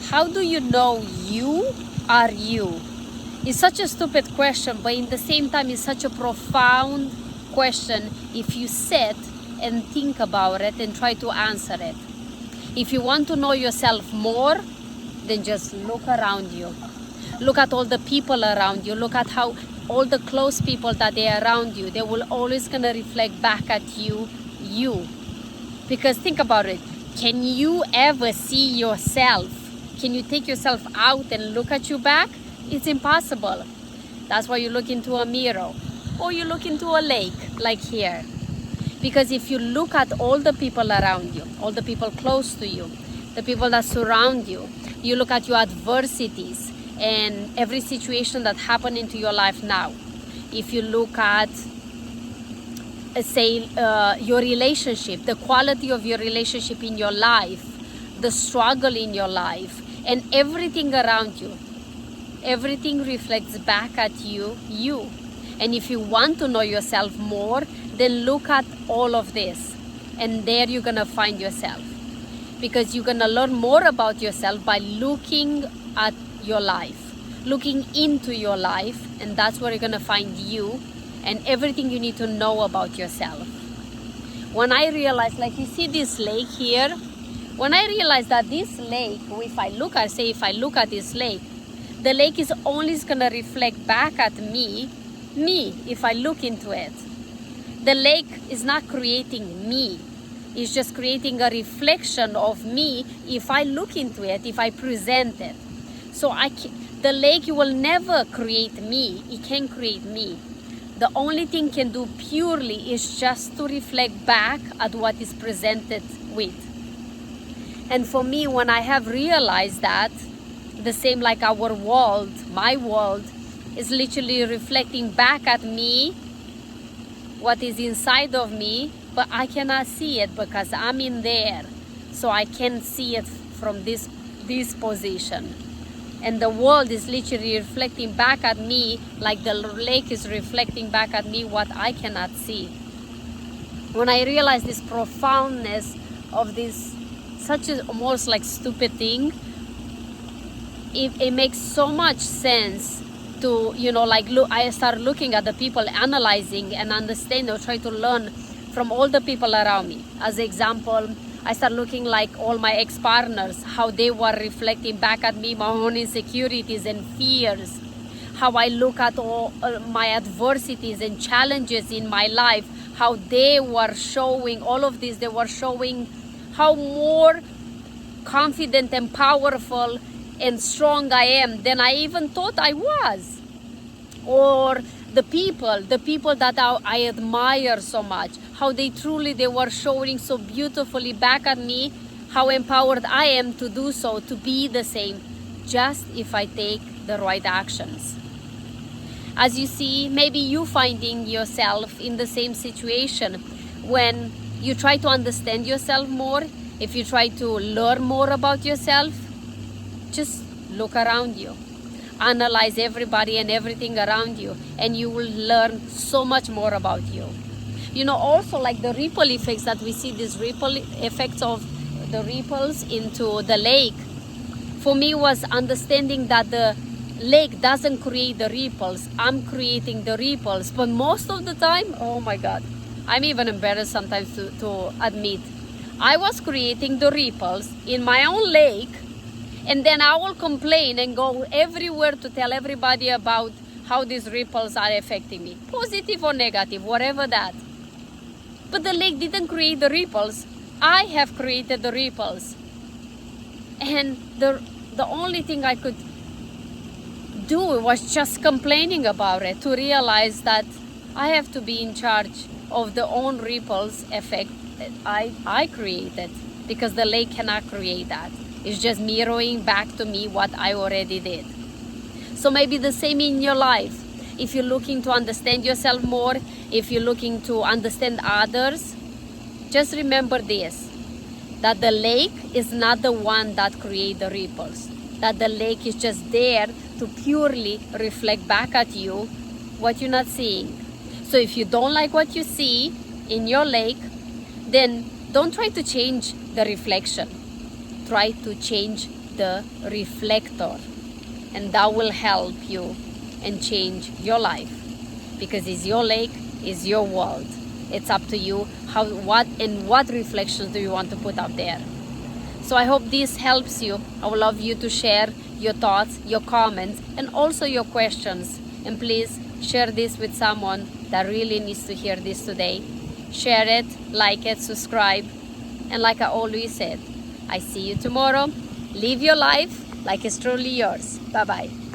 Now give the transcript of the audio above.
how do you know you are you? It's such a stupid question, but in the same time, it's such a profound question if you sit and think about it and try to answer it. If you want to know yourself more, then just look around you. Look at all the people around you. Look at how all the close people that they are around you, they will always gonna reflect back at you. Because think about it. Can you ever see yourself? Can you take yourself out and look at you back? It's impossible. That's why you look into a mirror or you look into a lake like here. Because if you look at all the people around you, all the people close to you, the people that surround you, you look at your adversities and every situation that happened into your life now. If you look at, say, your relationship, the quality of your relationship in your life, the struggle in your life, and everything around you, everything reflects back at you. And if you want to know yourself more, then look at all of this, and there you're gonna find yourself, because you're gonna learn more about yourself by looking at your life, looking into your life, and that's where you're gonna find you and everything you need to know about yourself. When I realized, like you see this lake here, when I realized that this lake, if I look at this lake, the lake is always gonna reflect back at me if I look into it. The lake is not creating me. It's just creating a reflection of me if I look into it, if I present it. So the lake will never create me. It can't create me. The only thing can do purely is just to reflect back at what is presented with. And for me, when I have realized that, the same like our world, my world, is literally reflecting back at me what is inside of me, but I cannot see it because I'm in there. So I can't see it from this position. And the world is literally reflecting back at me like the lake is reflecting back at me what I cannot see. When I realized this profoundness of this, such a almost like stupid thing, it makes so much sense to, like I start looking at the people, analyzing and understanding, or try to learn from all the people around me. As an example, I start looking like all my ex-partners, how they were reflecting back at me my own insecurities and fears, how I look at all my adversities and challenges in my life, how they were showing all of this. They were showing how more confident and powerful and strong I am than I even thought I was. Or the people that I admire so much, how they were showing so beautifully back at me how empowered I am to do so, to be the same, just if I take the right actions. As you see, maybe you finding yourself in the same situation when you try to understand yourself more, if you try to learn more about yourself, just look around you. Analyze everybody and everything around you, and you will learn so much more about you. Also like the ripple effects that we see, these ripple effects of the ripples into the lake, for me was understanding that the lake doesn't create the ripples. I'm creating the ripples. But most of the time, oh my God, I'm even embarrassed sometimes to admit, I was creating the ripples in my own lake, and then I will complain and go everywhere to tell everybody about how these ripples are affecting me, positive or negative, whatever that. But the lake didn't create the ripples. I have created the ripples. And the only thing I could do was just complaining about it, to realize that I have to be in charge of the own ripples effect that I created, because the lake cannot create that. It's just mirroring back to me what I already did. So maybe the same in your life. If you're looking to understand yourself more, if you're looking to understand others, just remember this, that the lake is not the one that creates the ripples. That the lake is just there to purely reflect back at you what you're not seeing. So if you don't like what you see in your lake, then don't try to change the reflection. Try to change the reflector, and that will help you and change your life, because it's your lake, it's your world. It's up to you what reflections do you want to put out there. So I hope this helps you. I would love you to share your thoughts, your comments, and also your questions. And please share this with someone that really needs to hear this today. Share it, like it, subscribe. And like I always said, I see you tomorrow. Live your life like it's truly yours. Bye-bye.